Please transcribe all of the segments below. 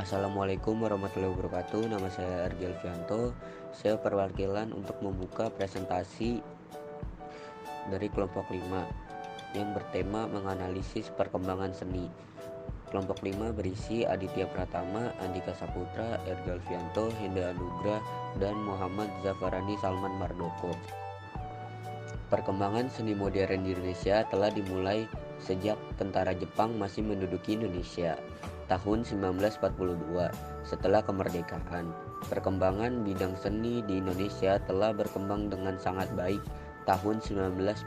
Assalamualaikum warahmatullahi wabarakatuh. Nama saya Argi Alfianto. Saya perwakilan untuk membuka presentasi dari kelompok 5 yang bertema menganalisis perkembangan seni. Kelompok 5 berisi Aditya Pratama, Andika Saputra, Ergi Alfianto, Henda Anugrah, dan Muhammad Zafarani Salman Mardoko. Perkembangan seni modern di Indonesia telah dimulai sejak tentara Jepang masih menduduki Indonesia tahun 1942 setelah kemerdekaan. Perkembangan bidang seni di Indonesia telah berkembang dengan sangat baik tahun 1946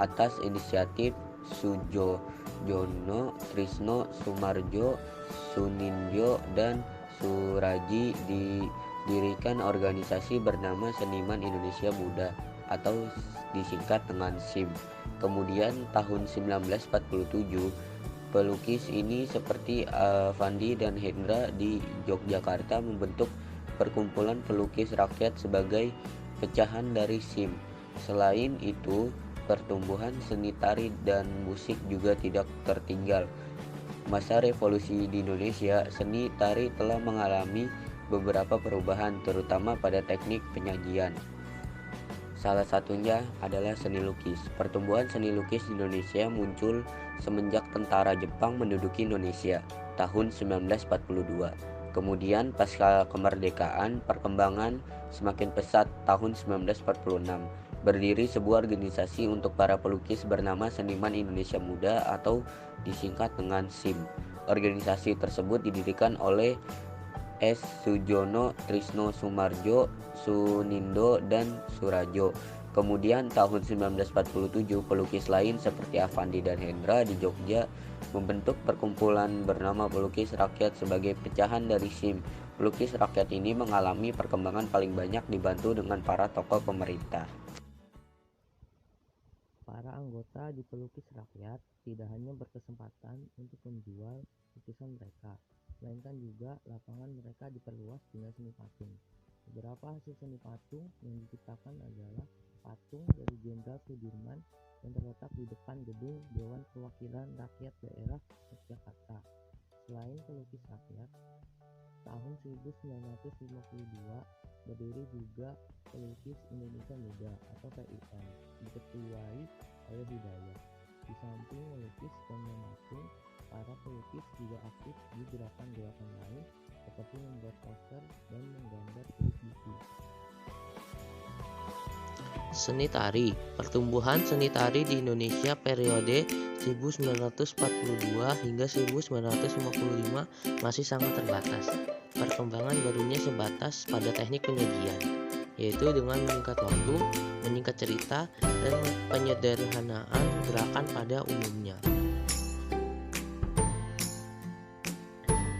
atas inisiatif Sujojono, Trisno Sumarjo, Sunindyo, dan Suraji didirikan organisasi bernama Seniman Indonesia Muda atau disingkat dengan SIM. Kemudian tahun 1947 pelukis ini seperti Avandi dan Hendra di Yogyakarta membentuk perkumpulan pelukis rakyat sebagai pecahan dari SIM. Selain itu, pertumbuhan seni tari dan musik juga tidak tertinggal. Masa revolusi di Indonesia, seni tari telah mengalami beberapa perubahan terutama pada teknik penyajian. Salah satunya adalah seni lukis. Pertumbuhan seni lukis di Indonesia muncul semenjak tentara Jepang menduduki Indonesia tahun 1942. Kemudian pasca kemerdekaan, perkembangan semakin pesat tahun 1946. Berdiri sebuah organisasi untuk para pelukis bernama Seniman Indonesia Muda atau disingkat dengan SIM. Organisasi tersebut didirikan oleh S. Sujono, Trisno Sumarjo, Sunindo, dan Surajo. Kemudian tahun 1947 pelukis lain seperti Avandi dan Hendra di Jogja membentuk perkumpulan bernama Pelukis Rakyat sebagai pecahan dari SIM. Pelukis rakyat ini mengalami perkembangan paling banyak dibantu dengan para tokoh pemerintah. Para anggota di Pelukis Rakyat tidak hanya berkesempatan untuk menjual lukisan mereka, melainkan juga lapangan mereka diperluas dengan seni patung. Beberapa hasil seni patung yang diciptakan adalah patung dari Jenderal Sudirman yang terletak di depan gedung Dewan Perwakilan Rakyat Daerah Yogyakarta. Selain Pelukis Rakyat, tahun 1952 berdiri juga Pelukis Indonesia Muda atau PIM, diketuai oleh Hidayat. Di samping melukis dan mematung, para pelukis juga aktif di gerakan-gerakan lain seperti membuat poster dan menggambar kulit buku. Seni tari. Pertumbuhan seni tari di Indonesia periode 1942 hingga 1955 masih sangat terbatas. Perkembangan barunya sebatas pada teknik penyajian, yaitu dengan meningkat waktu, meningkat cerita, dan penyederhanaan gerakan pada umumnya.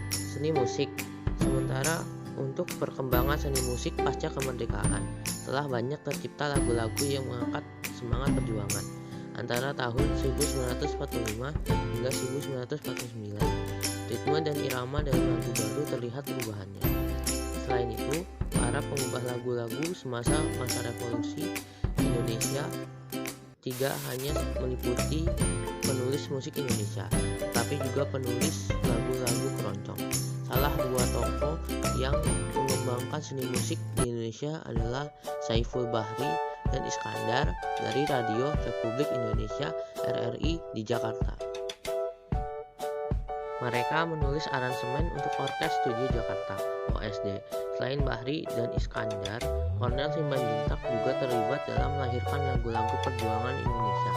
Seni musik. Sementara untuk perkembangan seni musik pasca kemerdekaan, telah banyak tercipta lagu-lagu yang mengangkat semangat perjuangan antara tahun 1945 hingga 1949. Ritme dan irama dalam lagu baru terlihat perubahannya. Selain itu, para pengubah lagu-lagu semasa masa revolusi Indonesia tidak hanya meliputi penulis musik Indonesia, tetapi juga penulis lagu-lagu keroncong. Salah dua tokoh yang mengembangkan seni musik di Indonesia adalah Saiful Bahri dan Iskandar dari Radio Republik Indonesia RRI di Jakarta. Mereka menulis aransemen untuk Orkes Studio Jakarta (OSD). Selain Bahri dan Iskandar, Kornel Simanjuntak juga terlibat dalam melahirkan lagu-lagu perjuangan Indonesia.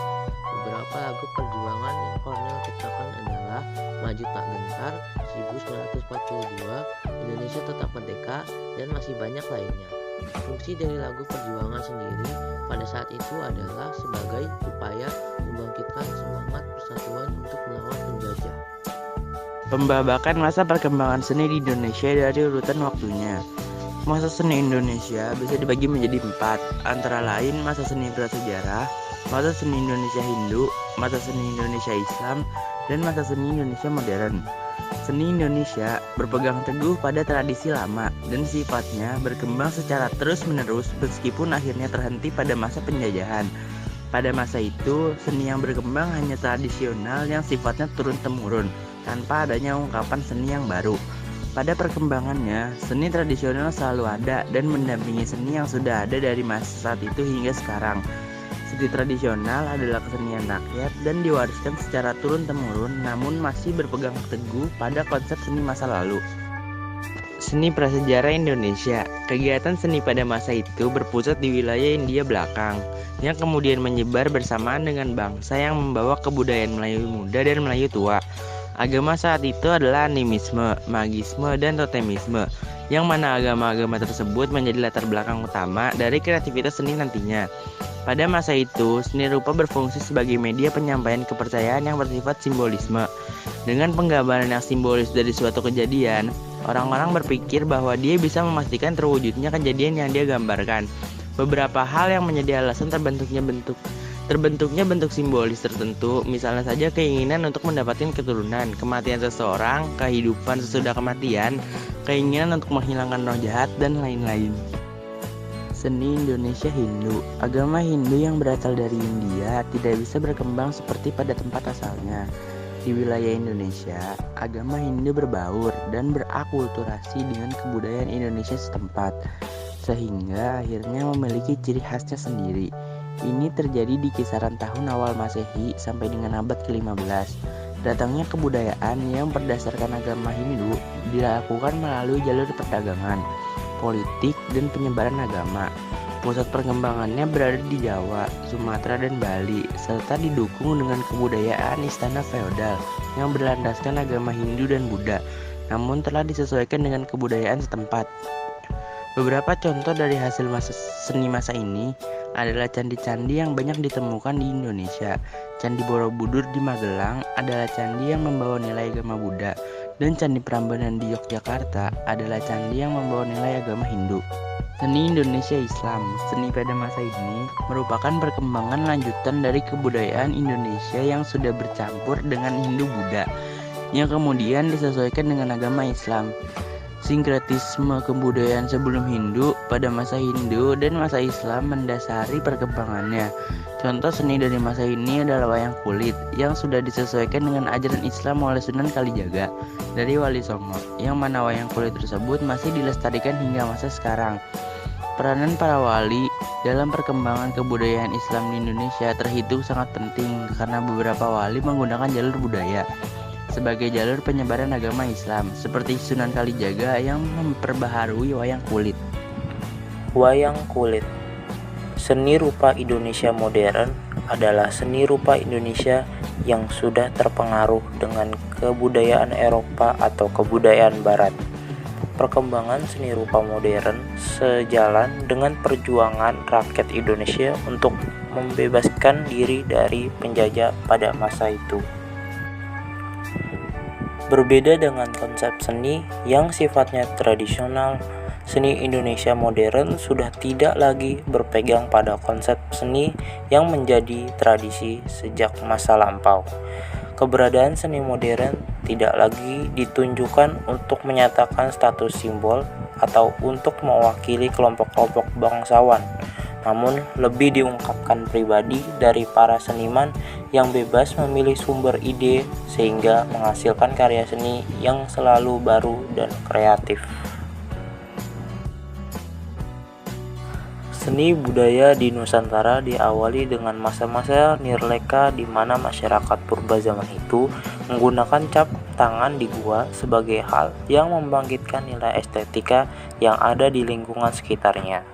Beberapa lagu perjuangan yang Kornel ciptakan adalah Maju Tak Gentar, 1942, Indonesia Tetap Merdeka, dan masih banyak lainnya. Fungsi dari lagu perjuangan sendiri pada saat itu adalah sebagai upaya membangkitkan semangat persatuan untuk melawan penjajah. Pembabakan masa perkembangan seni di Indonesia dari urutan waktunya. Masa seni Indonesia bisa dibagi menjadi 4, antara lain masa seni prasejarah, masa seni Indonesia Hindu, masa seni Indonesia Islam, dan masa seni Indonesia modern. Seni Indonesia berpegang teguh pada tradisi lama dan sifatnya berkembang secara terus-menerus meskipun akhirnya terhenti pada masa penjajahan. Pada masa itu, seni yang berkembang hanya tradisional yang sifatnya turun-temurun, tanpa adanya ungkapan seni yang baru. Pada perkembangannya, seni tradisional selalu ada dan mendampingi seni yang sudah ada dari masa saat itu hingga sekarang. Seni tradisional adalah kesenian rakyat dan diwariskan secara turun-temurun, namun masih berpegang teguh pada konsep seni masa lalu. Seni prasejarah Indonesia. Kegiatan seni pada masa itu berpusat di wilayah India belakang, yang kemudian menyebar bersamaan dengan bangsa yang membawa kebudayaan Melayu muda dan Melayu tua. Agama saat itu adalah animisme, magisme, dan totemisme, yang mana agama-agama tersebut menjadi latar belakang utama dari kreativitas seni nantinya. Pada masa itu, seni rupa berfungsi sebagai media penyampaian kepercayaan yang bersifat simbolisme. Dengan penggambaran yang simbolis dari suatu kejadian, orang-orang berpikir bahwa dia bisa memastikan terwujudnya kejadian yang dia gambarkan. Beberapa hal yang menjadi alasan terbentuknya bentuk simbolis tertentu, misalnya saja keinginan untuk mendapatkan keturunan, kematian seseorang, kehidupan sesudah kematian, keinginan untuk menghilangkan roh jahat, dan lain-lain. Seni Indonesia Hindu. Agama Hindu yang berasal dari India tidak bisa berkembang seperti pada tempat asalnya. Di wilayah Indonesia, agama Hindu berbaur dan berakulturasi dengan kebudayaan Indonesia setempat, sehingga akhirnya memiliki ciri khasnya sendiri. Ini terjadi di kisaran tahun awal Masehi sampai dengan abad ke-15. Datangnya kebudayaan yang berdasarkan agama Hindu dilakukan melalui jalur perdagangan, politik, dan penyebaran agama. Pusat perkembangannya berada di Jawa, Sumatera, dan Bali, serta didukung dengan kebudayaan istana feodal yang berlandaskan agama Hindu dan Buddha, namun telah disesuaikan dengan kebudayaan setempat. Beberapa contoh dari hasil seni masa ini adalah candi-candi yang banyak ditemukan di Indonesia. Candi Borobudur di Magelang adalah candi yang membawa nilai agama Buddha, dan Candi Prambanan di Yogyakarta adalah candi yang membawa nilai agama Hindu. Seni Indonesia Islam. Seni pada masa ini merupakan perkembangan lanjutan dari kebudayaan Indonesia yang sudah bercampur dengan Hindu-Buddha, yang kemudian disesuaikan dengan agama Islam. Sinkretisme kebudayaan sebelum Hindu pada masa Hindu dan masa Islam mendasari perkembangannya. Contoh seni dari masa ini adalah wayang kulit yang sudah disesuaikan dengan ajaran Islam oleh Sunan Kalijaga dari Wali Songo, yang mana wayang kulit tersebut masih dilestarikan hingga masa sekarang. Peranan para wali dalam perkembangan kebudayaan Islam di Indonesia terhitung sangat penting karena beberapa wali menggunakan jalur budaya sebagai jalur penyebaran agama Islam, seperti Sunan Kalijaga yang memperbaharui wayang kulit. Wayang kulit. Seni rupa Indonesia modern adalah seni rupa Indonesia yang sudah terpengaruh dengan kebudayaan Eropa atau kebudayaan Barat. Perkembangan seni rupa modern sejalan dengan perjuangan rakyat Indonesia untuk membebaskan diri dari penjajah pada masa itu. Berbeda dengan konsep seni yang sifatnya tradisional, seni Indonesia modern sudah tidak lagi berpegang pada konsep seni yang menjadi tradisi sejak masa lampau. Keberadaan seni modern tidak lagi ditunjukkan untuk menyatakan status simbol atau untuk mewakili kelompok-kelompok bangsawan, namun lebih diungkapkan pribadi dari para seniman yang bebas memilih sumber ide sehingga menghasilkan karya seni yang selalu baru dan kreatif. Seni budaya di Nusantara diawali dengan masa-masa Nirleka di mana masyarakat purba zaman itu menggunakan cap tangan di gua sebagai hal yang membangkitkan nilai estetika yang ada di lingkungan sekitarnya.